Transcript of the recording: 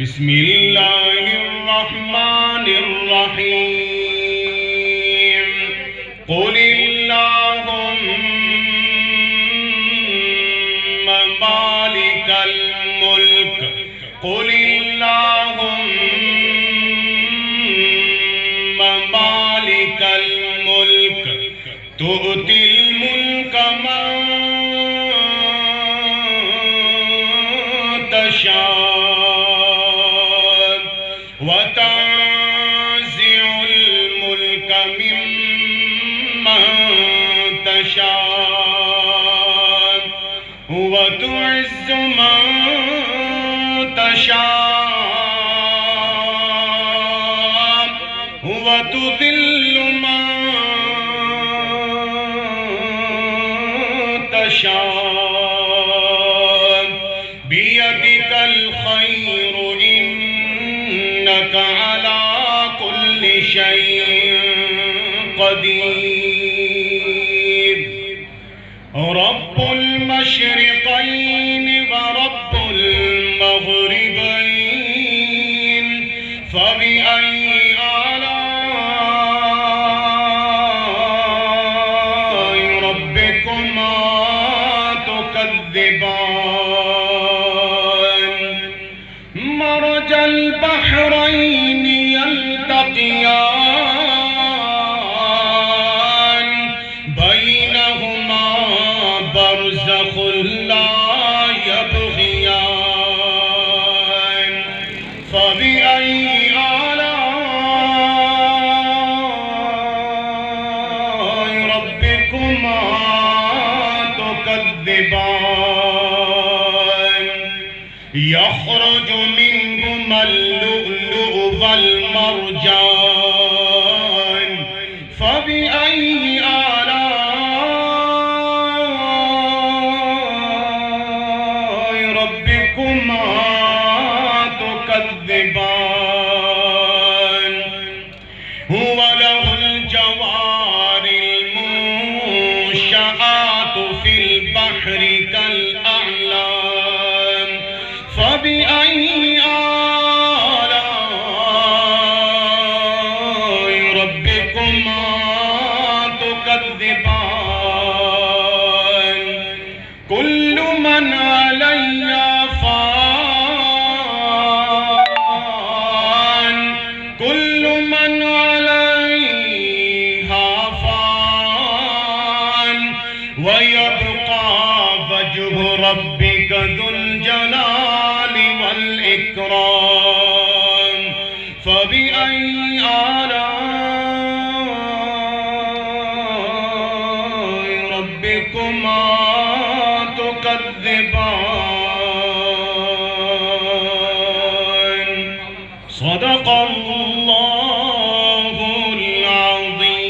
बिस्मिल्लाहिर्रहमानिर्रहीम। कुलिल्लाहुम्मा मालिकल मुल्क कुलिल्लाहुम्मा मालिकल मुल्क तु'तिल मुल्का मन तशा व ताज़िउल मुल्क मिम्मन तशा व तुइज़्ज़ु मन तशा व तुज़िल्लु मन तशा बियदिकल खैरु इन्नका अला कुल्लि शैइन क़दीर। रब्बुल मशरिक़ैन व रब्बुल मग़रिबैन फ़बिअय्यि आलाइ रब्बिकुमा तुकज़्ज़िबान। मरजल बहरैन यल्तक़ियान बैनहुमा बरज़ख़ुन ला यबग़ियान फ़बिअय्यि आलाइ रब्बिकुमा तुकज़्ज़िबान। यख़रुजु मिनहुमल लुअ्लुअु वल मरजान फ़बिअय्यि आलाइ रब्बिकुमा तुकज़्ज़िबान। हुव लहुल जवारिल मुंशआतु फिल बहरि कल अअलाम फ़बिअय्यि आलाइ रब्बिकुमा तुकज़्ज़िबान। कुल्लु मन अलैहा फ़ान कुल्लु मन अलैहा फ़ान व यब्क़ा वज्हु रब्बिका ज़ुल जलालि वल इकराम फ़बिअय्यि आलाइ रब्बिकुमा तुकज़्ज़िबान। सदक़ल्लाहुल अज़ीम।